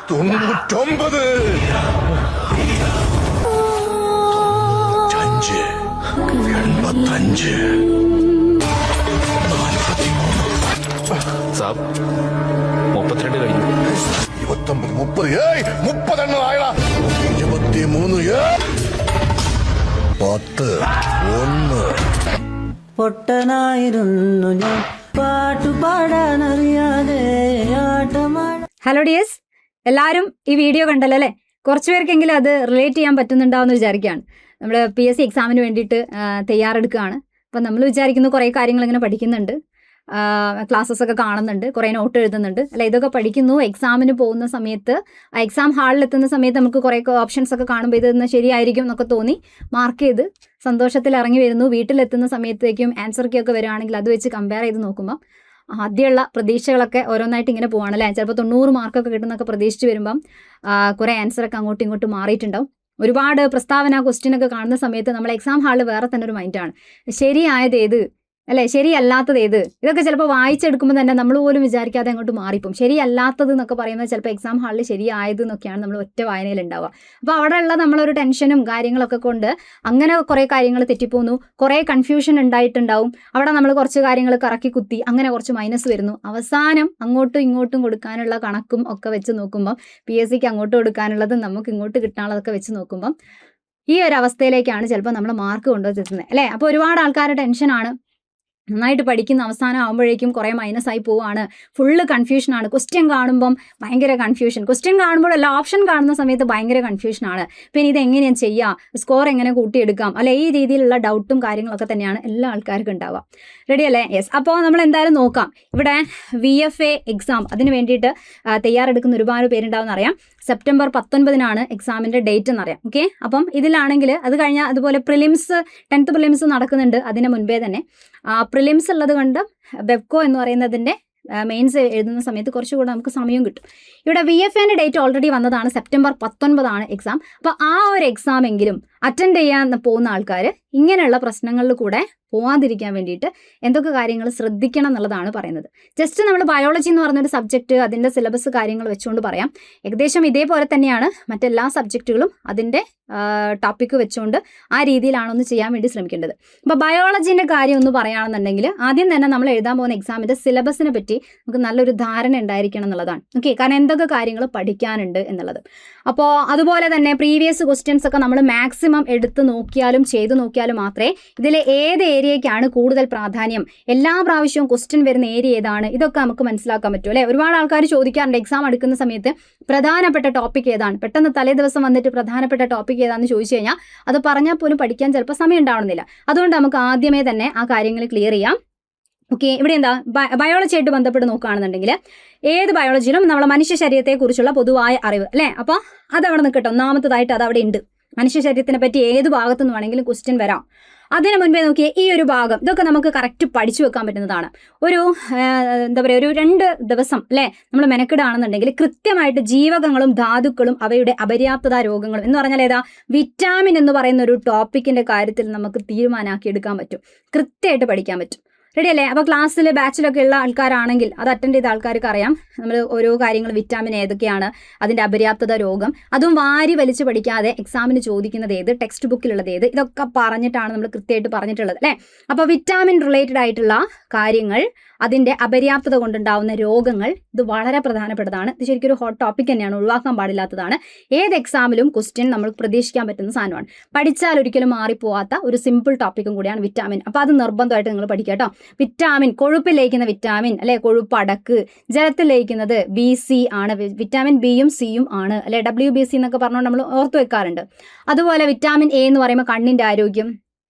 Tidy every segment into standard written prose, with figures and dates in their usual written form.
99 85 സാബ് 32 കഴിഞ്ഞു. 29 30 30 ആയടാ. 23 10 1. പൊട്ടനായിരുന്നു ഞാൻ പാട്ടുപാടാനറിയാതെ ആട്ടമാട. Hello dears, എല്ലാവരും ഈ വീഡിയോ കണ്ടല്ലോ അല്ലേ? കുറച്ച് പേർക്കെങ്കിലും അത് റിലേറ്റ് ചെയ്യാൻ പറ്റുന്നുണ്ടാവുമെന്ന് വിചാരിക്കുകയാണ്. നമ്മൾ PSC എക്സാമിന് വേണ്ടിയിട്ട് തയ്യാറെടുക്കുകയാണ്. അപ്പം നമ്മൾ വിചാരിക്കുന്നു കുറേ കാര്യങ്ങൾ ഇങ്ങനെ പഠിക്കുന്നുണ്ട്, ക്ലാസ്സസ് ഒക്കെ കാണുന്നുണ്ട്, കുറേ നോട്ട് എഴുതുന്നുണ്ട് അല്ല, ഇതൊക്കെ പഠിക്കുന്നു. എക്സാമിന് പോകുന്ന സമയത്ത് എക്സാം ഹാളിൽ എത്തുന്ന സമയത്ത് നമുക്ക് കുറേ ഓപ്ഷൻസ് ഒക്കെ കാണുമ്പോൾ ഇതൊന്ന് ശരിയായിരിക്കും എന്നൊക്കെ തോന്നി മാർക്ക് ചെയ്ത് സന്തോഷത്തിൽ ഇറങ്ങി വരുന്നു. വീട്ടിലെത്തുന്ന സമയത്തേക്കും ആൻസർ കീ ഒക്കെ വരുവാണെങ്കിൽ അത് വെച്ച് കമ്പയർ ചെയ്ത് നോക്കുമ്പോൾ ആദ്യമുള്ള പ്രതീക്ഷകളൊക്കെ ഓരോന്നായിട്ട് ഇങ്ങനെ പോവാണല്ലേ. ചിലപ്പോൾ 90 മാർക്കൊക്കെ കിട്ടുന്നൊക്കെ പ്രതീക്ഷിച്ച് വരുമ്പം കുറേ ആൻസറൊക്കെ അങ്ങോട്ടും ഇങ്ങോട്ടും മാറിയിട്ടുണ്ടാവും. ഒരുപാട് പ്രസ്താവന ക്വസ്റ്റ്യനൊക്കെ കാണുന്ന സമയത്ത് നമ്മൾ എക്സാം ഹാളിൽ വേറെ തന്നെ ഒരു മൈൻഡാണ്. ശരിയായത് ഏത് അല്ലേ, ശരിയല്ലാത്തത് ഏത്, ഇതൊക്കെ ചിലപ്പോൾ വായിച്ചെടുക്കുമ്പോൾ തന്നെ നമ്മൾ പോലും വിചാരിക്കാതെ അങ്ങോട്ട് മാറിപ്പോവും. ശരിയല്ലാത്തത് എന്നൊക്കെ പറയുന്നത് ചിലപ്പോൾ എക്സാം ഹാളിൽ ശരിയായത് എന്നൊക്കെയാണ് നമ്മൾ ഒറ്റ വായനയിൽ ഉണ്ടാവുക. അപ്പോൾ അവിടെയുള്ള നമ്മളൊരു ടെൻഷനും കാര്യങ്ങളൊക്കെ കൊണ്ട് അങ്ങനെ കുറേ കാര്യങ്ങൾ തെറ്റിപ്പോകുന്നു, കുറേ കൺഫ്യൂഷൻ ഉണ്ടായിട്ടുണ്ടാവും. അവിടെ നമ്മൾ കുറച്ച് കാര്യങ്ങൾ കറക്കി കുത്തി അങ്ങനെ കുറച്ച് മൈനസ് വരുന്നു. അവസാനം അങ്ങോട്ടും ഇങ്ങോട്ടും കൊടുക്കാനുള്ള കണക്കും ഒക്കെ വെച്ച് നോക്കുമ്പം PSCക്ക് അങ്ങോട്ട് കൊടുക്കാനുള്ളതും നമുക്ക് ഇങ്ങോട്ട് കിട്ടാനുള്ളതൊക്കെ വെച്ച് നോക്കുമ്പം ഈ ഒരു അവസ്ഥയിലേക്കാണ് ചിലപ്പോൾ നമ്മൾ മാർക്ക് കൊണ്ടുവന്നെത്തുന്നത് അല്ലേ. അപ്പോൾ ഒരുപാട് ആൾക്കാരുടെ ടെൻഷനാണ്. നന്നായിട്ട് പഠിക്കുന്ന അവസാനം ആകുമ്പോഴേക്കും കുറേ മൈനസായി പോവുകയാണ്, ഫുള്ള് കൺഫ്യൂഷനാണ്. ക്വസ്റ്റ്യൻ കാണുമ്പം ഭയങ്കര കൺഫ്യൂഷൻ, ക്വസ്റ്റ്യൻ കാണുമ്പോഴല്ല ഓപ്ഷൻ കാണുന്ന സമയത്ത് ഭയങ്കര കൺഫ്യൂഷനാണ്. പിന്നെ ഇത് എങ്ങനെയാണ് ചെയ്യുക, സ്കോർ എങ്ങനെ കൂട്ടിയെടുക്കാം അല്ലെ, ഈ രീതിയിലുള്ള ഡൗട്ടും കാര്യങ്ങളൊക്കെ തന്നെയാണ് എല്ലാ ആൾക്കാർക്കും ഉണ്ടാവുക. റെഡി അല്ലേ? യെസ്. അപ്പോൾ നമ്മൾ എന്തായാലും നോക്കാം. ഇവിടെ VFA എക്സാം അതിന് വേണ്ടിയിട്ട് തയ്യാറെടുക്കുന്ന ഒരുപാട് പേരുണ്ടാവുമെന്ന് അറിയാം. സെപ്റ്റംബർ 19 എക്സാമിൻ്റെ ഡേറ്റ് എന്നറിയാം. ഓക്കെ, അപ്പം ഇതിലാണെങ്കിൽ അത് കഴിഞ്ഞാൽ അതുപോലെ പ്രിലിംസ് 10th പ്രിലിംസ് നടക്കുന്നുണ്ട് അതിന് മുൻപേ തന്നെ. പ്രിലിംസ് ഉള്ളത് കൊണ്ട് ബെബ്കോ എന്ന് പറയുന്നതിൻ്റെ മെയിൻസ് എഴുതുന്ന സമയത്ത് കുറച്ചുകൂടെ നമുക്ക് സമയം കിട്ടും. ഇവിടെ VFAൻ്റെ ഡേറ്റ് ഓൾറെഡി വന്നതാണ്, സെപ്റ്റംബർ 19 എക്സാം. അപ്പോൾ ആ ഒരു എക്സാം എങ്കിലും അറ്റൻഡ് ചെയ്യാൻ പോകുന്ന ആൾക്കാർ ഇങ്ങനെയുള്ള പ്രശ്നങ്ങളിൽ കൂടെ പോകാതിരിക്കാൻ വേണ്ടിയിട്ട് എന്തൊക്കെ കാര്യങ്ങൾ ശ്രദ്ധിക്കണം എന്നുള്ളതാണ് പറയുന്നത്. ജസ്റ്റ് നമ്മൾ ബയോളജി എന്ന് പറഞ്ഞൊരു സബ്ജക്റ്റ് അതിൻ്റെ സിലബസ് കാര്യങ്ങൾ വെച്ചുകൊണ്ട് പറയാം. ഏകദേശം ഇതേപോലെ തന്നെയാണ് മറ്റെല്ലാ സബ്ജക്റ്റുകളും അതിൻ്റെ ടോപ്പിക്ക് വെച്ചുകൊണ്ട് ആ രീതിയിലാണൊന്ന് ചെയ്യാൻ വേണ്ടി ശ്രമിക്കേണ്ടത്. അപ്പോൾ ബയോളജീൻ്റെ കാര്യം ഒന്ന് പറയുകയാണെന്നുണ്ടെങ്കിൽ ആദ്യം തന്നെ നമ്മൾ എഴുതാൻ പോകുന്ന എക്സാമിൻ്റെ സിലബസിനെ പറ്റി നമുക്ക് നല്ലൊരു ധാരണ ഉണ്ടായിരിക്കണം എന്നുള്ളതാണ്. ഓക്കെ, കാരണം എന്തൊക്കെ കാര്യങ്ങൾ പഠിക്കാനുണ്ട് എന്നുള്ളത്. അപ്പോൾ അതുപോലെ തന്നെ പ്രീവിയസ് ക്വസ്റ്റ്യൻസ് ഒക്കെ നമ്മൾ മാക്സിമം എടുത്ത് നോക്കിയാലും ചെയ്തു നോക്കിയാലും മാത്രമേ ഇതിൽ ഏത് ഏരിയയ്ക്കാണ് കൂടുതൽ പ്രാധാന്യം, എല്ലാ പ്രാവശ്യവും ക്വസ്റ്റ്യൻ വരുന്ന ഏരിയ ഏതാണ്, ഇതൊക്കെ നമുക്ക് മനസ്സിലാക്കാൻ പറ്റും അല്ലേ. ഒരുപാട് ആൾക്കാർ ചോദിക്കാറുണ്ട് എക്സാം എടുക്കുന്ന സമയത്ത് പ്രധാനപ്പെട്ട ടോപ്പിക് ഏതാണ്, പെട്ടെന്ന് തലേ ദിവസം വന്നിട്ട് പ്രധാനപ്പെട്ട ടോപ്പിക് ഏതാണെന്ന് ചോദിച്ചു കഴിഞ്ഞാൽ അത് പറഞ്ഞാൽ പോലും പഠിക്കാൻ ചിലപ്പോൾ സമയം ഉണ്ടാവണമെന്നില്ല. അതുകൊണ്ട് നമുക്ക് ആദ്യമേ തന്നെ ആ കാര്യങ്ങൾ ക്ലിയർ ചെയ്യാം. ഓക്കെ, ഇവിടെ എന്താ ബയോളജി ആയിട്ട് ബന്ധപ്പെട്ട് നോക്കുകയാണെന്നുണ്ടെങ്കിൽ ഏത് ബയോളജിയിലും നമ്മളെ മനുഷ്യ ശരീരത്തെക്കുറിച്ചുള്ള പൊതുവായ അറിവ് അല്ലേ. അപ്പോൾ അതവിടെ നിൽക്കട്ടെ, ഒന്നാമത്തതായിട്ട് അതവിടെ ഉണ്ട്. മനുഷ്യ ശരീരത്തിനെ പറ്റി ഏത് ഭാഗത്തു നിന്ന് വേണമെങ്കിലും ക്വസ്റ്റ്യൻ വരാം. അതിന് മുൻപേ നോക്കിയേ ഈ ഒരു ഭാഗം ഇതൊക്കെ നമുക്ക് കറക്റ്റ് പഠിച്ചു വെക്കാൻ പറ്റുന്നതാണ്. ഒരു എന്താ പറയുക, ഒരു 2 ദിവസം അല്ലേ നമ്മൾ മെനക്കിടാണെന്നുണ്ടെങ്കിൽ കൃത്യമായിട്ട് ജീവകങ്ങളും ധാതുക്കളും അവയുടെ അപര്യാപ്തത രോഗങ്ങളും എന്ന് പറഞ്ഞാൽ ഏതാ വിറ്റാമിൻ എന്ന് പറയുന്ന ഒരു ടോപ്പിക്കിൻ്റെ കാര്യത്തിൽ നമുക്ക് തീരുമാനമാക്കി എടുക്കാൻ പറ്റും, കൃത്യമായിട്ട് പഠിക്കാൻ പറ്റും. റെഡി അല്ലേ? അപ്പോൾ ക്ലാസ്സിൽ ബാച്ചിലൊക്കെ ഉള്ള ആൾക്കാരാണെങ്കിൽ അത് അറ്റൻഡ് ചെയ്ത ആൾക്കാർക്ക് അറിയാം നമ്മൾ ഓരോ കാര്യങ്ങൾ വിറ്റാമിൻ ഏതൊക്കെയാണ്, അതിൻ്റെ അപര്യാപ്തത രോഗം, അതും വാരി വലിച്ച് പഠിക്കാതെ എക്സാമിന് ചോദിക്കുന്നത് ഏത്, ടെക്സ്റ്റ് ബുക്കിലുള്ളത് ഏത്, ഇതൊക്കെ പറഞ്ഞിട്ടാണ് നമ്മൾ കൃത്യമായിട്ട് പറഞ്ഞിട്ടുള്ളത് അല്ലേ. അപ്പോൾ വിറ്റാമിൻ റിലേറ്റഡ് ആയിട്ടുള്ള കാര്യങ്ങൾ, അതിൻ്റെ അപര്യാപ്തത കൊണ്ടുണ്ടാവുന്ന രോഗങ്ങൾ, ഇത് വളരെ പ്രധാനപ്പെട്ടതാണ്. ഇത് ശരിക്കും ഒരു ഹോട്ട് ടോപ്പിക് തന്നെയാണ്, ഒഴിവാക്കാൻ പാടില്ലാത്തതാണ്. ഏത് എക്സാമിലും ക്വസ്റ്റ്യൻ നമ്മൾ പ്രതീക്ഷിക്കാൻ പറ്റുന്ന സാധനമാണ്. പഠിച്ചാൽ ഒരിക്കലും മാറിപ്പോവാത്ത ഒരു സിമ്പിൾ ടോപ്പിക്കും കൂടിയാണ് വിറ്റാമിൻ. അപ്പോൾ അത് നിർബന്ധമായിട്ട് നിങ്ങൾ പഠിക്കുക കേട്ടോ. വിറ്റാമിൻ, കൊഴുപ്പിൽ ലയിക്കുന്ന വിറ്റാമിൻ അല്ലെ, കൊഴുപ്പ് അടക്ക്. ജലത്തിൽ ലയിക്കുന്നത് BC ആണ്, വിറ്റാമിൻ Bയും Cയും ആണ് അല്ലെ, WBC എന്നൊക്കെ പറഞ്ഞുകൊണ്ട് നമ്മൾ ഓർത്ത് വെക്കാറുണ്ട്. അതുപോലെ വിറ്റാമിൻ A എന്ന് പറയുമ്പോൾ കണ്ണിൻ്റെ ആരോഗ്യം.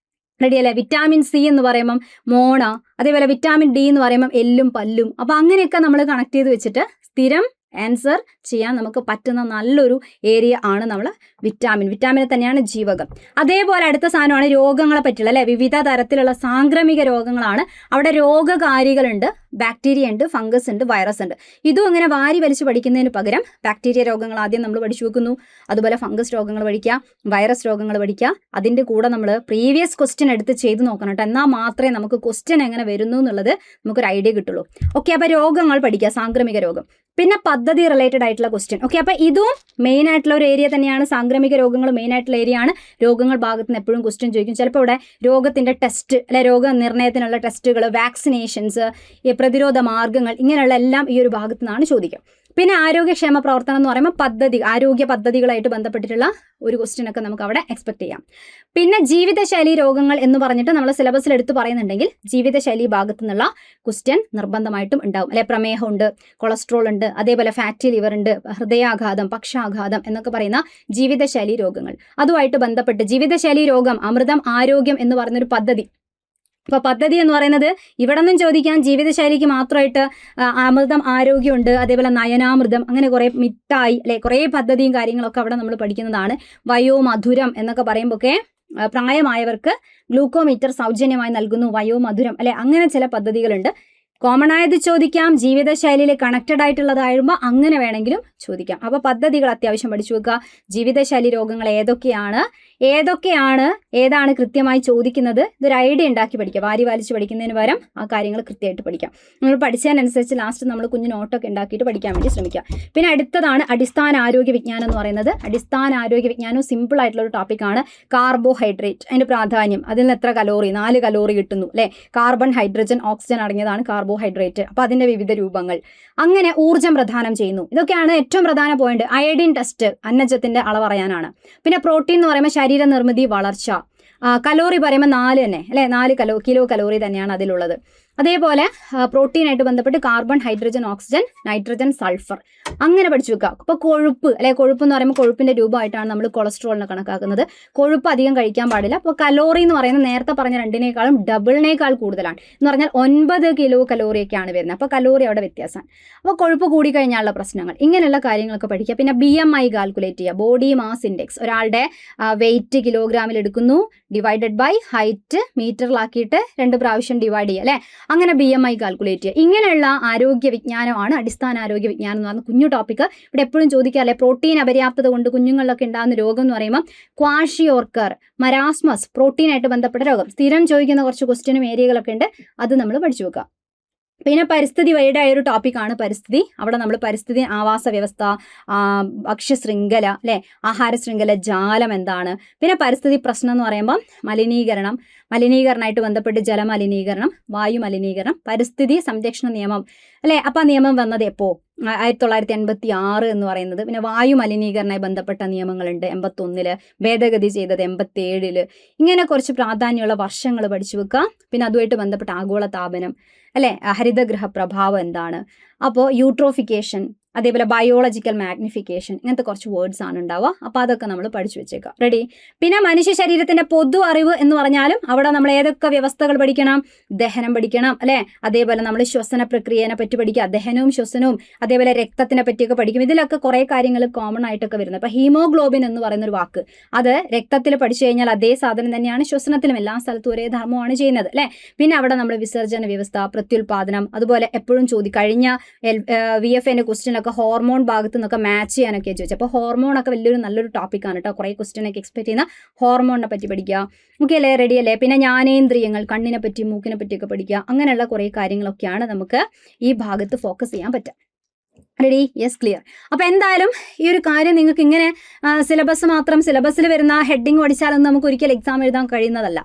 റെഡി അല്ലേ? വിറ്റാമിൻ C എന്ന് പറയുമ്പം മോണ, അതേപോലെ വിറ്റാമിൻ D എന്ന് പറയുമ്പം എല്ലും പല്ലും. അപ്പോൾ അങ്ങനെയൊക്കെ നമ്മൾ കണക്ട് ചെയ്ത് വെച്ചിട്ട് സ്ഥിരം ആൻസർ ചെയ്യാൻ നമുക്ക് പറ്റുന്ന നല്ലൊരു ഏരിയ ആണ് നമ്മൾ വിറ്റാമിനെ തന്നെയാണ് ജീവകം. അതേപോലെ അടുത്ത സാധനമാണ് രോഗങ്ങളെ പറ്റിയുള്ള അല്ലേ, വിവിധ തരത്തിലുള്ള സാംക്രമിക രോഗങ്ങളാണ്. അവിടെ രോഗകാരികളുണ്ട്, ബാക്ടീരിയ ഉണ്ട്, ഫംഗസ് ഉണ്ട്, വൈറസ് ഉണ്ട്. ഇതും അങ്ങനെ വാരി വലിച്ച് പഠിക്കുന്നതിന് പകരം ബാക്ടീരിയ രോഗങ്ങൾ ആദ്യം നമ്മൾ പഠിച്ചു വെക്കുന്നു, അതുപോലെ ഫംഗസ് രോഗങ്ങൾ പഠിക്കുക, വൈറസ് രോഗങ്ങൾ പഠിക്കുക. അതിൻ്റെ കൂടെ നമ്മൾ പ്രീവിയസ് ക്വസ്റ്റ്യൻ എടുത്ത് ചെയ്ത് നോക്കണം കേട്ടോ, എന്നാൽ മാത്രമേ നമുക്ക് ക്വസ്റ്റ്യൻ എങ്ങനെ വരുന്നു എന്നുള്ളത് നമുക്കൊരു ഐഡിയ കിട്ടുള്ളൂ. ഓക്കെ, അപ്പോൾ രോഗങ്ങൾ പഠിക്കുക, സാംക്രമിക രോഗം. പിന്നെ പദ്ധതി റിലേറ്റഡ് ആയിട്ടുള്ള ക്വസ്റ്റ്യൻ. ഓക്കെ, അപ്പോൾ ഇതും മെയിൻ ആയിട്ടുള്ള ഒരു ഏരിയ തന്നെയാണ്. സാംക്രമിക രോഗങ്ങൾ മെയിൻ ആയിട്ടുള്ള ഏരിയ ആണ്. രോഗങ്ങൾ ഭാഗത്ത് നിന്ന് എപ്പോഴും ക്വസ്റ്റ്യൻ ചോദിക്കും. ചിലപ്പോൾ ഇവിടെ രോഗത്തിൻ്റെ ടെസ്റ്റ് അല്ലെ, രോഗനിർണയത്തിനുള്ള ടെസ്റ്റുകൾ, വാക്സിനേഷൻസ്, ഈ പ്രതിരോധ മാർഗ്ഗങ്ങൾ, ഇങ്ങനെയുള്ള എല്ലാം ഈ ഒരു ഭാഗത്തു നിന്നാണ് ചോദിക്കുക. പിന്നെ ആരോഗ്യക്ഷേമ പ്രവർത്തനം എന്ന് പറയുമ്പോൾ ആരോഗ്യ പദ്ധതികളായിട്ട് ബന്ധപ്പെട്ടിട്ടുള്ള ഒരു ക്വസ്റ്റ്യൻ ഒക്കെ നമുക്ക് അവിടെ എക്സ്പെക്ട് ചെയ്യാം. പിന്നെ ജീവിതശൈലി രോഗങ്ങൾ എന്ന് പറഞ്ഞിട്ട് നമ്മൾ സിലബസിൽ എടുത്ത് പറയുന്നുണ്ടെങ്കിൽ ജീവിതശൈലി ഭാഗത്തു നിന്നുള്ള ക്വസ്റ്റ്യൻ നിർബന്ധമായിട്ടും ഉണ്ടാവും. അല്ലെ, പ്രമേഹമുണ്ട്, കൊളസ്ട്രോൾ ഉണ്ട്, അതേപോലെ ഫാറ്റി ലിവർ ഉണ്ട്, ഹൃദയാഘാതം, പക്ഷാഘാതം എന്നൊക്കെ പറയുന്ന ജീവിതശൈലി രോഗങ്ങൾ. അതുമായിട്ട് ബന്ധപ്പെട്ട് ജീവിതശൈലി രോഗം, അമൃതം ആരോഗ്യം എന്ന് പറയുന്നൊരു പദ്ധതി. അപ്പോൾ പദ്ധതി എന്ന് പറയുന്നത് ഇവിടെ നിന്നും ചോദിക്കാം. ജീവിതശൈലിക്ക് മാത്രമായിട്ട് അമൃതം ആരോഗ്യമുണ്ട്, അതേപോലെ നയനാമൃതം, അങ്ങനെ കുറേ മിഠായി അല്ലെ, കുറേ പദ്ധതിയും കാര്യങ്ങളൊക്കെ അവിടെ നമ്മൾ പഠിക്കുന്നതാണ്. വയോമധുരം എന്നൊക്കെ പറയുമ്പോഴൊക്കെ പ്രായമായവർക്ക് ഗ്ലൂക്കോമീറ്റർ സൗജന്യമായി നൽകുന്നു, വയോമധുരം അല്ലെ, അങ്ങനെ ചില പദ്ധതികളുണ്ട്. കോമൺ ആയത് ചോദിക്കാം, ജീവിതശൈലിയിൽ കണക്റ്റഡ് ആയിട്ടുള്ളതാകുമ്പോൾ അങ്ങനെ വേണമെങ്കിലും ചോദിക്കാം. അപ്പോൾ പദ്ധതികൾ അത്യാവശ്യം പഠിച്ചു വെക്കുക. ജീവിതശൈലി രോഗങ്ങൾ ഏതാണ് കൃത്യമായി ചോദിക്കുന്നത്, ഇതൊരു ഐഡിയ ഉണ്ടാക്കി പഠിക്കുക. വാരി വലിച്ച് പഠിക്കുന്നതിന് പകരം ആ കാര്യങ്ങൾ കൃത്യമായിട്ട് പഠിക്കാം. നമ്മൾ പഠിച്ചതിനനുസരിച്ച് ലാസ്റ്റ് നമ്മൾ കുഞ്ഞു നോട്ടൊക്കെ ഉണ്ടാക്കിയിട്ട് പഠിക്കാൻ വേണ്ടി ശ്രമിക്കുക. പിന്നെ അടുത്തതാണ് അടിസ്ഥാന ആരോഗ്യ വിജ്ഞാനം എന്ന് പറയുന്നത്. അടിസ്ഥാന ആരോഗ്യ വിജ്ഞാനവും സിമ്പിൾ ആയിട്ടുള്ള ഒരു ടോപ്പിക്കാണ്. കാർബോഹൈഡ്രേറ്റ്, അതിൻ്റെ പ്രാധാന്യം, അതിൽ നിന്ന് എത്ര കലോറി, 4 കലോറി കിട്ടുന്നു അല്ലേ. കാർബൺ, ഹൈഡ്രജൻ, ഓക്സിജൻ അടങ്ങിയതാണ് കാർബോഹൈഡ്രേറ്റ്. അപ്പോൾ അതിൻ്റെ വിവിധ രൂപങ്ങൾ. അങ്ങനെ ഊർജ്ജം പ്രദാനം ചെയ്യുന്നു. ഇതൊക്കെയാണ് ഏറ്റവും പ്രധാന പോയിന്റ്. അയഡിൻ ടെസ്റ്റ് അന്നജത്തിൻ്റെ അളവ് അറിയാനാണ്. പിന്നെ പ്രോട്ടീൻ എന്ന് പറയുമ്പോൾ ശരീര നിർമ്മിതി, വളർച്ച. കലോറി പറയുമ്പോൾ 4 തന്നെ അല്ലേ, 4 കിലോ കലോറി തന്നെയാണ് അതിലുള്ളത്. അതേപോലെ പ്രോട്ടീനായിട്ട് ബന്ധപ്പെട്ട് carbon, hydrogen, oxygen, nitrogen, sulphur, അങ്ങനെ പഠിച്ചു വെക്കുക. അപ്പോൾ കൊഴുപ്പ് അല്ലെ, കൊഴുപ്പ് എന്ന് പറയുമ്പോൾ കൊഴുപ്പിൻ്റെ രൂപമായിട്ടാണ് നമ്മൾ കൊളസ്ട്രോളിനെ കണക്കാക്കുന്നത്. കൊഴുപ്പ് അധികം കഴിക്കാൻ പാടില്ല. അപ്പോൾ കലോറി എന്ന് പറയുന്നത് നേരത്തെ പറഞ്ഞ 2നേക്കാളും ഡബിളിനേക്കാൾ കൂടുതലാണ്. എന്ന് പറഞ്ഞാൽ 9 കിലോ കലോറിയൊക്കെയാണ് വരുന്നത്. അപ്പോൾ കലോറി അവിടെ വ്യത്യാസമാണ്. അപ്പോൾ കൊഴുപ്പ് കൂടിക്കഴിഞ്ഞാലുള്ള പ്രശ്നങ്ങൾ, ഇങ്ങനെയുള്ള കാര്യങ്ങളൊക്കെ പഠിക്കുക. പിന്നെ BMI കാൽക്കുലേറ്റ് ചെയ്യുക, ബോഡി മാസ് ഇൻഡെക്സ്. ഒരാളുടെ വെയിറ്റ് കിലോഗ്രാമിൽ എടുക്കുന്നു, ഡിവൈഡഡ് ബൈ ഹൈറ്റ് മീറ്ററിലാക്കിയിട്ട് 2 പ്രാവശ്യം ഡിവൈഡ് ചെയ്യുക അല്ലേ. അങ്ങനെ BMI കാൽക്കുലേറ്റ് ചെയ്യുക. ഇങ്ങനെയുള്ള ആരോഗ്യ വിജ്ഞാനമാണ് അടിസ്ഥാന ആരോഗ്യ വിജ്ഞാനം എന്ന് പറയുന്ന കുഞ്ഞു ടോപ്പിക്ക്. ഇവിടെ എപ്പോഴും ചോദിക്കാറില്ലേ, പ്രോട്ടീൻ അപര്യാപ്തത കൊണ്ട് കുഞ്ഞുങ്ങളിലൊക്കെ ഉണ്ടാകുന്ന രോഗം എന്ന് പറയുമ്പോൾ ക്വാഷിയോർക്കർ, മരാസ്മസ്, പ്രോട്ടീനായിട്ട് ബന്ധപ്പെട്ട രോഗം. സ്ഥിരം ചോദിക്കുന്ന കുറച്ച് ക്വസ്റ്റ്യനും ഏരിയകളൊക്കെ ഉണ്ട്, അത് നമ്മൾ പഠിച്ചു വെക്കുക. പിന്നെ പരിസ്ഥിതി വൈഡ് ആയൊരു ടോപ്പിക്കാണ് പരിസ്ഥിതി. അവിടെ നമ്മൾ പരിസ്ഥിതി, ആവാസ വ്യവസ്ഥ, ഭക്ഷ്യശൃംഖല അല്ലേ, ആഹാര ശൃംഖല, ജാലം എന്താണ്. പിന്നെ പരിസ്ഥിതി പ്രശ്നം എന്ന് പറയുമ്പോൾ മലിനീകരണമായിട്ട് ബന്ധപ്പെട്ട് ജലമലിനീകരണം, വായു മലിനീകരണം, പരിസ്ഥിതി സംരക്ഷണ നിയമം അല്ലേ. അപ്പോൾ ആ നിയമം വന്നത് എപ്പോൾ, 1986 എന്ന് പറയുന്നത്. പിന്നെ വായു മലിനീകരണമായി ബന്ധപ്പെട്ട നിയമങ്ങളുണ്ട് 81, ഭേദഗതി ചെയ്തത് 87. ഇങ്ങനെ കുറച്ച് പ്രാധാന്യമുള്ള വർഷങ്ങൾ പഠിച്ചു വെക്കുക. പിന്നെ അതുമായിട്ട് ബന്ധപ്പെട്ട ആഗോള താപനം അല്ലേ, ഹരിതഗൃഹ പ്രഭാവം എന്താണ്, അപ്പോൾ യൂട്രോഫിക്കേഷൻ, അതേപോലെ ബയോളജിക്കൽ മാഗ്നിഫിക്കേഷൻ, ഇങ്ങനത്തെ കുറച്ച് വേർഡ്സ് ആണ് ഉണ്ടാവുക. അപ്പോൾ അതൊക്കെ നമ്മൾ പഠിച്ചു വെച്ചേക്കാം. റെഡി. പിന്നെ മനുഷ്യ ശരീരത്തിൻ്റെ പൊതു അറിവ് എന്ന് പറഞ്ഞാലും അവിടെ നമ്മൾ ഏതൊക്കെ വ്യവസ്ഥകൾ പഠിക്കണം, ദഹനം പഠിക്കണം അല്ലേ. അതേപോലെ നമ്മൾ ശ്വസന പ്രക്രിയനെ പറ്റി പഠിക്കുക, ദഹനവും ശ്വസനവും, അതേപോലെ രക്തത്തിനെ പറ്റിയൊക്കെ പഠിക്കും. ഇതിലൊക്കെ കുറേ കാര്യങ്ങൾ കോമൺ ആയിട്ടൊക്കെ വരുന്നത്. അപ്പോൾ ഹീമോഗ്ലോബിൻ എന്ന് പറയുന്നൊരു വാക്ക്, അത് രക്തത്തിൽ പഠിച്ചു കഴിഞ്ഞാൽ അതേ സാധനം തന്നെയാണ് ശ്വസനത്തിലും. എല്ലാ സ്ഥലത്തും ഒരേ ധർമ്മമാണ് ചെയ്യുന്നത് അല്ലേ. പിന്നെ അവിടെ നമ്മൾ വിസർജന വ്യവസ്ഥ, പ്രത്യുൽപാദനം, അതുപോലെ എപ്പോഴും കഴിഞ്ഞ VFA ക്വസ്റ്റ്യനൊക്കെ ഹോർമോൺ ഭാഗത്ത് നിന്നൊക്കെ മാച്ച് ചെയ്യാനൊക്കെ ചോദിച്ചു. അപ്പോൾ ഹോർമോണൊക്കെ നല്ലൊരു ടോപ്പിക്കാണ് കേട്ടോ. കുറേ ക്വസ്റ്റ്യനൊക്കെ എക്സ്പെക്ട് ചെയ്യുന്ന ഹോർമോണിനെ പറ്റി പഠിക്കുക. ഓക്കെ അല്ലേ, റെഡി അല്ലേ. പിന്നെ ജ്ഞാനേന്ദ്രിയങ്ങൾ, കണ്ണിനെ പറ്റി, മൂക്കിനെ പറ്റിയൊക്കെ പഠിക്കുക. അങ്ങനെയുള്ള കുറേ കാര്യങ്ങളൊക്കെയാണ് നമുക്ക് ഈ ഭാഗത്ത് ഫോക്കസ് ചെയ്യാൻ പറ്റുക. Ready, yes, clear. അപ്പോൾ എന്തായാലും ഈ ഒരു കാര്യം നിങ്ങൾക്ക് ഇങ്ങനെ സിലബസിൽ വരുന്ന ഹെഡിങ് പഠിച്ചാലൊന്നും നമുക്ക് ഒരിക്കലും എക്സാം എഴുതാൻ കഴിയുന്നതല്ല.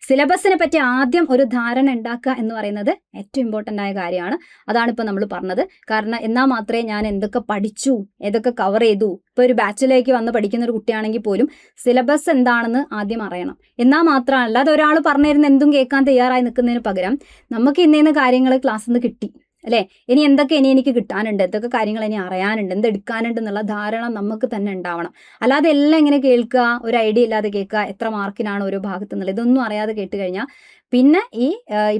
സിലബസിനെ പറ്റി ആദ്യം ഒരു ധാരണ ഉണ്ടാക്കുക എന്ന് പറയുന്നത് ഏറ്റവും ഇമ്പോർട്ടൻ്റ് ആയ കാര്യമാണ്. അതാണ് ഇപ്പോൾ നമ്മൾ പറഞ്ഞത്. കാരണം എന്നാൽ മാത്രമേ ഞാൻ എന്തൊക്കെ പഠിച്ചു, ഏതൊക്കെ കവർ ചെയ്തു. ഇപ്പോൾ ഒരു ബാച്ചിലേക്ക് വന്ന് പഠിക്കുന്ന ഒരു കുട്ടിയാണെങ്കിൽ പോലും സിലബസ് എന്താണെന്ന് ആദ്യം അറിയണം. എന്നാൽ മാത്രമല്ല, അത് ഒരാൾ പറഞ്ഞു തരുന്ന എന്തും കേൾക്കാൻ തയ്യാറായി നിൽക്കുന്നതിന് പകരം നമുക്ക് ഇന്നേന്ന് കാര്യങ്ങൾ ക്ലാസ്സിൽ നിന്ന് കിട്ടി അല്ലേ, ഇനി എന്തൊക്കെ എനിക്ക് കിട്ടാനുണ്ട്, എന്തൊക്കെ കാര്യങ്ങൾ ഇനി അറിയാനുണ്ട്, എന്തെടുക്കാനുണ്ട് എന്നുള്ള ധാരണ നമുക്ക് തന്നെ ഉണ്ടാവണം. അല്ലാതെ എല്ലാം ഇങ്ങനെ കേൾക്കുക, ഒരു ഐഡിയ ഇല്ലാതെ കേൾക്കുക, എത്ര മാർക്കിനാണ് ഓരോ ഭാഗത്തു നിന്നുള്ളത്, ഇതൊന്നും അറിയാതെ കേട്ട് കഴിഞ്ഞാൽ പിന്നെ ഈ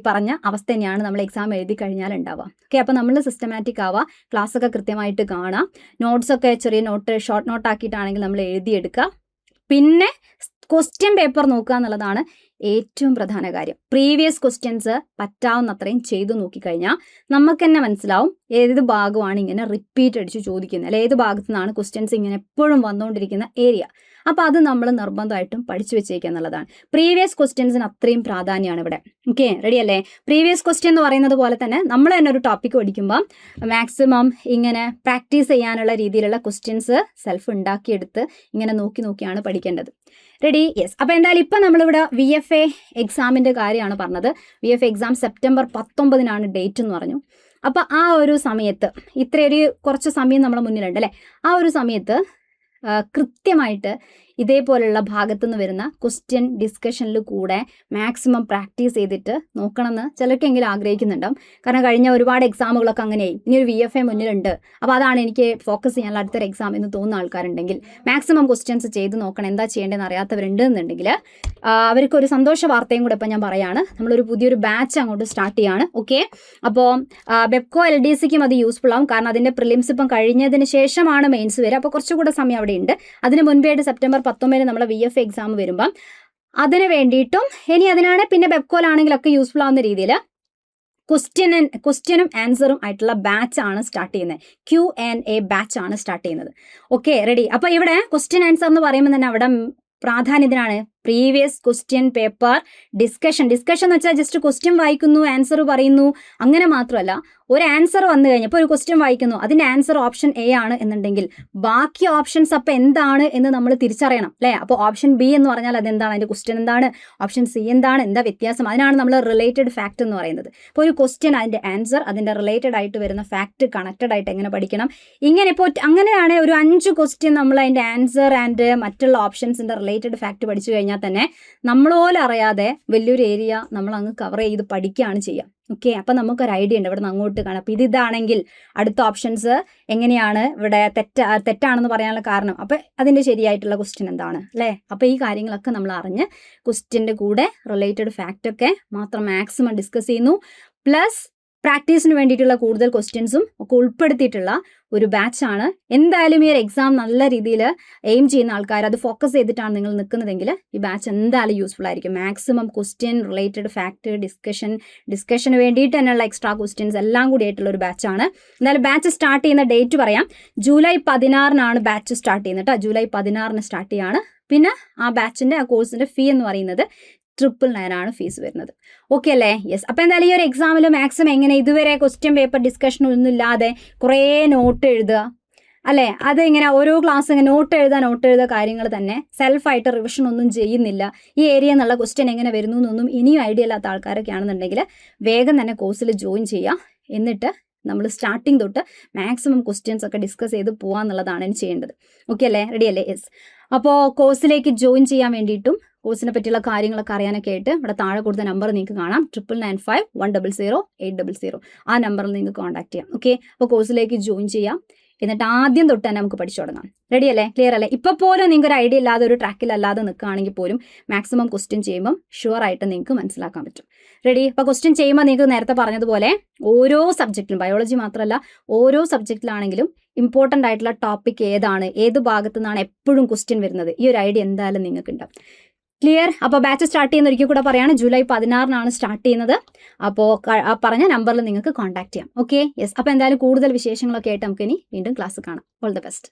പറഞ്ഞ അവസ്ഥ തന്നെയാണ് നമ്മൾ എക്സാം എഴുതി കഴിഞ്ഞാൽ ഉണ്ടാവുക. ഓക്കെ, അപ്പോൾ നമ്മൾ സിസ്റ്റമാറ്റിക് ആവുക, ക്ലാസ്സൊക്കെ കൃത്യമായിട്ട് കാണാം, നോട്ട്സൊക്കെ ചെറിയ ഷോർട്ട് നോട്ട് ആക്കിയിട്ടാണെങ്കിൽ നമ്മൾ എഴുതിയെടുക്കുക. പിന്നെ ക്വസ്റ്റ്യൻ പേപ്പർ നോക്കുക എന്നുള്ളതാണ് ഏറ്റവും പ്രധാന കാര്യം. പ്രീവിയസ് ക്വസ്റ്റ്യൻസ് പറ്റാവുന്നത്രയും ചെയ്തു നോക്കിക്കഴിഞ്ഞാൽ നമുക്ക് തന്നെ മനസ്സിലാവും ഏത് ഭാഗമാണ് ഇങ്ങനെ റിപ്പീറ്റ് അടിച്ച് ചോദിക്കുന്നത്, അല്ലെ ഏത് ഭാഗത്തു നിന്നാണ് ക്വസ്റ്റ്യൻസ് ഇങ്ങനെ എപ്പോഴും വന്നുകൊണ്ടിരിക്കുന്ന ഏരിയ. അപ്പോൾ അത് നമ്മൾ നിർബന്ധമായിട്ടും പഠിച്ചു വെച്ചേക്കുക എന്നുള്ളതാണ്. പ്രീവിയസ് ക്വസ്റ്റ്യൻസിന് അത്രയും പ്രാധാന്യമാണ് ഇവിടെ. ഓക്കെ, റെഡി അല്ലേ? പ്രീവിയസ് ക്വസ്റ്റ്യൻ എന്ന് പറയുന്നത് പോലെ തന്നെ നമ്മൾ തന്നെ ഒരു ടോപ്പിക്ക് പഠിക്കുമ്പോൾ മാക്സിമം ഇങ്ങനെ പ്രാക്ടീസ് ചെയ്യാനുള്ള രീതിയിലുള്ള ക്വസ്റ്റ്യൻസ് സെൽഫ് ഉണ്ടാക്കിയെടുത്ത് ഇങ്ങനെ നോക്കിയാണ് പഠിക്കേണ്ടത്. റെഡി? യെസ്. അപ്പോൾ എന്തായാലും ഇപ്പം നമ്മളിവിടെ VFA എക്സാമിൻ്റെ കാര്യമാണ് പറഞ്ഞത്. VFA എക്സാം സെപ്റ്റംബർ 19 ഡേറ്റ് എന്ന് പറഞ്ഞു. അപ്പോൾ ആ ഒരു സമയത്ത് ഇത്രയൊരു കുറച്ച് സമയം നമ്മുടെ മുന്നിലുണ്ട് അല്ലേ? ആ ഒരു സമയത്ത് കൃത്യമായിട്ട് ഇതേപോലുള്ള ഭാഗത്തുനിന്ന് വരുന്ന ക്വസ്റ്റ്യൻ ഡിസ്കഷനിൽ കൂടെ മാക്സിമം പ്രാക്ടീസ് ചെയ്തിട്ട് നോക്കണമെന്ന് ചിലർക്കെങ്കിലും ആഗ്രഹിക്കുന്നുണ്ടാവും. കാരണം കഴിഞ്ഞ ഒരുപാട് എക്സാമുകളൊക്കെ അങ്ങനെയായി. ഇനിയൊരു VFA മുന്നിലുണ്ട്, അപ്പോൾ അതാണ് എനിക്ക് ഫോക്കസ് ചെയ്യാനുള്ള അടുത്തൊരു എക്സാം എന്ന് തോന്നുന്ന ആൾക്കാരുണ്ടെങ്കിൽ മാക്സിമം ക്വസ്റ്റ്യൻസ് ചെയ്ത് നോക്കണം. എന്താ ചെയ്യേണ്ടതെന്ന് അറിയാത്തവരുണ്ട് എന്നുണ്ടെങ്കിൽ അവർക്ക് ഒരു സന്തോഷ വാർത്തയും കൂടെ ഇപ്പം ഞാൻ പറയാണ്. നമ്മളൊരു പുതിയൊരു ബാച്ച് അങ്ങോട്ട് സ്റ്റാർട്ട് ചെയ്യാണ്. ഓക്കെ, അപ്പോൾ ബെപ്കോ LDCക്കും അത് യൂസ്ഫുൾ ആവും. കാരണം അതിൻ്റെ പ്രിലിംസ് ഇപ്പം കഴിഞ്ഞതിന് ശേഷമാണ് മെയിൻസ് വരിക. അപ്പോൾ കുറച്ചുകൂടെ സമയം അവിടെ ഉണ്ട്. അതിന് മുൻപായിട്ട് സെപ്റ്റംബർ 19 നമ്മളെ VFA എക്സാം വരുമ്പം അതിന് വേണ്ടിയിട്ടും ഇനി അതിനാണ് പിന്നെ ബെപ്കോലാണെങ്കിലൊക്കെ യൂസ്ഫുൾ ആവുന്ന രീതിയിൽ ക്വസ്റ്റ്യനും ആൻസറും ആയിട്ടുള്ള ബാച്ച് ആണ് സ്റ്റാർട്ട് ചെയ്യുന്നത്. Q&A ബാച്ച് ആണ് സ്റ്റാർട്ട് ചെയ്യുന്നത്. Okay, ready? അപ്പോൾ ഇവിടെ ക്വസ്റ്റ്യൻ ആൻസർ എന്ന് പറയുമ്പോൾ തന്നെ അവിടെ പ്രാധാന്യത്തിനാണ് പ്രീവിയസ് ക്വസ്റ്റ്യൻ പേപ്പർ ഡിസ്കഷൻ എന്ന് വെച്ചാൽ ജസ്റ്റ് ക്വസ്റ്റ്യൻ വായിക്കുന്നു, ആൻസർ പറയുന്നു, അങ്ങനെ മാത്രമല്ല. ഒരു ആൻസർ വന്നു കഴിഞ്ഞപ്പോൾ ഒരു ക്വസ്റ്റ്യൻ വായിക്കുന്നു, അതിൻ്റെ ആൻസർ ഓപ്ഷൻ A ആണ് എന്നുണ്ടെങ്കിൽ ബാക്കി ഓപ്ഷൻസ് അപ്പോൾ എന്താണ് എന്ന് നമ്മൾ തിരിച്ചറിയണം അല്ലേ? അപ്പോൾ ഓപ്ഷൻ B എന്ന് പറഞ്ഞാൽ അതെന്താണ്, അതിൻ്റെ ക്വസ്റ്റ്യൻ എന്താണ്, ഓപ്ഷൻ C എന്താണ്, എന്താ വ്യത്യാസം, അതിനാണ് നമ്മൾ റിലേറ്റഡ് ഫാക്ട് എന്ന് പറയുന്നത്. ഇപ്പോൾ ഒരു ക്വസ്റ്റ്യൻ, അതിൻ്റെ ആൻസർ, അതിൻ്റെ റിലേറ്റഡ് ആയിട്ട് വരുന്ന ഫാക്ട് കണക്റ്റഡ് ആയിട്ട് എങ്ങനെ പഠിക്കണം, ഇങ്ങനെ. ഇപ്പോൾ അങ്ങനെയാണ് ഒരു 5 ക്വസ്റ്റ്യൻ നമ്മൾ അതിൻ്റെ ആൻസർ ആൻഡ് മറ്റുള്ള ഓപ്ഷൻസിൻ്റെ റിലേറ്റഡ് ഫാക്ട് പഠിച്ചു കഴിഞ്ഞാൽ തന്നെ നമ്മളോലെ അറിയാതെ വലിയൊരു ഏരിയ നമ്മൾ അങ്ങ് കവർ ചെയ്ത് പഠിക്കുകയാണ് ചെയ്യുക. ഓക്കെ, അപ്പം നമുക്കൊരു ഐഡിയ ഉണ്ട് ഇവിടെ നിന്ന് അങ്ങോട്ട് കാണാം. അപ്പോൾ ഇതാണെങ്കിൽ അടുത്ത ഓപ്ഷൻസ് എങ്ങനെയാണ് ഇവിടെ തെറ്റാണെന്ന് പറയാനുള്ള കാരണം, അപ്പോൾ അതിൻ്റെ ശരിയായിട്ടുള്ള ക്വസ്റ്റ്യൻ എന്താണ് അല്ലേ? അപ്പോൾ ഈ കാര്യങ്ങളൊക്കെ നമ്മൾ അറിഞ്ഞ് ക്വസ്റ്റ്യൻ്റെ കൂടെ റിലേറ്റഡ് ഫാക്റ്റൊക്കെ മാത്രം മാക്സിമം ഡിസ്കസ് ചെയ്യുന്നു. പ്ലസ് പ്രാക്ടീസിന് വേണ്ടിയിട്ടുള്ള കൂടുതൽ ക്വസ്റ്റ്യൻസും ഒക്കെ ഉൾപ്പെടുത്തിയിട്ടുള്ള ഒരു ബാച്ചാണ്. എന്തായാലും ഈ ഒരു എക്സാം നല്ല രീതിയിൽ എയിം ചെയ്യുന്ന ആൾക്കാർ, അത് ഫോക്കസ് ചെയ്തിട്ടാണ് നിങ്ങൾ നിൽക്കുന്നതെങ്കിൽ ഈ ബാച്ച് എന്തായാലും യൂസ്ഫുൾ ആയിരിക്കും. മാക്സിമം ക്വസ്റ്റ്യൻ, റിലേറ്റഡ് ഫാക്ട്, ഡിസ്കഷന് വേണ്ടിയിട്ട് തന്നെയുള്ള എക്സ്ട്രാ ക്വസ്റ്റ്യൻസ് എല്ലാം കൂടി ആയിട്ടുള്ള ഒരു ബാച്ചാണ്. എന്തായാലും ബാച്ച് സ്റ്റാർട്ട് ചെയ്യുന്ന ഡേറ്റ് പറയാം. ജൂലൈ 16 ബാച്ച് സ്റ്റാർട്ട് ചെയ്യുന്നത് കേട്ടോ. ജൂലൈ 16 സ്റ്റാർട്ട് ചെയ്യാണ്. പിന്നെ ആ ബാച്ചിൻ്റെ ആ കോഴ്സിൻ്റെ ഫീ എന്ന് പറയുന്നത് 999 ഫീസ് വരുന്നത്. ഓക്കെ അല്ലേ? യെസ്. അപ്പോൾ എന്തായാലും ഈ ഒരു എക്സാമിൽ മാക്സിമം എങ്ങനെ ഇതുവരെ ക്വസ്റ്റ്യൻ പേപ്പർ ഡിസ്കഷൻ ഒന്നും ഇല്ലാതെ കുറേ നോട്ട് എഴുതുക അല്ലേ, അത് ഇങ്ങനെ ഓരോ ക്ലാസ് ഇങ്ങനെ നോട്ട് എഴുതുക കാര്യങ്ങൾ തന്നെ, സെൽഫായിട്ട് റിവിഷൻ ഒന്നും ചെയ്യുന്നില്ല. ഈ ഏരിയ എന്നുള്ള ക്വസ്റ്റ്യൻ എങ്ങനെ വരുന്നു എന്നൊന്നും ഇനിയും ഐഡിയ ഇല്ലാത്ത ആൾക്കാരൊക്കെ ആണെന്നുണ്ടെങ്കിൽ വേഗം തന്നെ കോഴ്സിൽ ജോയിൻ ചെയ്യുക. എന്നിട്ട് നമ്മൾ സ്റ്റാർട്ടിങ് തൊട്ട് മാക്സിമം ക്വസ്റ്റ്യൻസ് ഒക്കെ ഡിസ്കസ് ചെയ്ത് പോകാമെന്നുള്ളതാണ് ഇനി ചെയ്യേണ്ടത്. ഓക്കെ അല്ലേ? റെഡി അല്ലേ? യെസ്. അപ്പോൾ കോഴ്സിലേക്ക് ജോയിൻ ചെയ്യാൻ വേണ്ടിയിട്ടും കോഴ്സിനെ പറ്റിയുള്ള കാര്യങ്ങളൊക്കെ അറിയാനൊക്കെ ആയിട്ട് ഇവിടെ താഴെ കൊടുത്ത നമ്പർ നിങ്ങൾക്ക് കാണാം. 9995100800. ആ നമ്പറിൽ നിങ്ങൾക്ക് കോൺടാക്ട് ചെയ്യാം. ഓക്കെ, അപ്പോൾ കോഴ്സിലേക്ക് ജോയിൻ ചെയ്യാം. എന്നിട്ട് ആദ്യം തൊട്ട് തന്നെ നമുക്ക് പഠിച്ചു തുടങ്ങാം. റെഡി അല്ലേ? ക്ലിയർ അല്ലേ? ഇപ്പോൾ പോലും നിങ്ങൾക്ക് ഒരു ഐഡിയ ഇല്ലാതെ ഒരു ട്രാക്കിലല്ലാതെ നിൽക്കുകയാണെങ്കിൽ പോലും മാക്സിമം ക്വസ്റ്റ്യൻ ചെയ്യുമ്പം ഷുവറായിട്ട് നിങ്ങൾക്ക് മനസ്സിലാക്കാൻ പറ്റും. റെഡി? അപ്പോൾ ക്വസ്റ്റ്യൻ ചെയ്യുമ്പോൾ നിങ്ങൾക്ക് നേരത്തെ പറഞ്ഞതുപോലെ ഓരോ സബ്ജക്റ്റിലും, ബയോളജി മാത്രമല്ല ഓരോ സബ്ജക്റ്റിലാണെങ്കിലും ഇമ്പോർട്ടൻ്റ് ആയിട്ടുള്ള ടോപ്പിക് ഏതാണ്, ഏത് ഭാഗത്തു നിന്നാണ് എപ്പോഴും ക്വസ്റ്റ്യൻ വരുന്നത്, ഈ ഒരു ഐഡിയ എന്തായാലും നിങ്ങൾക്ക് ഉണ്ടാവും. ക്ലിയർ? അപ്പോൾ ബാച്ച് സ്റ്റാർട്ട് ചെയ്യുന്ന ഒരിക്കൽ കൂടെ പറയുകയാണ്, ജൂലൈ 16 സ്റ്റാർട്ട് ചെയ്യുന്നത്. അപ്പോൾ പറഞ്ഞ നമ്പറിൽ നിങ്ങൾക്ക് കോൺടാക്ട് ചെയ്യാം. Okay, yes. അപ്പോൾ എന്തായാലും കൂടുതൽ വിശേഷങ്ങളൊക്കെ ആയിട്ട് നമുക്ക് ഇനി വീണ്ടും ക്ലാസ് കാണാം. All the best.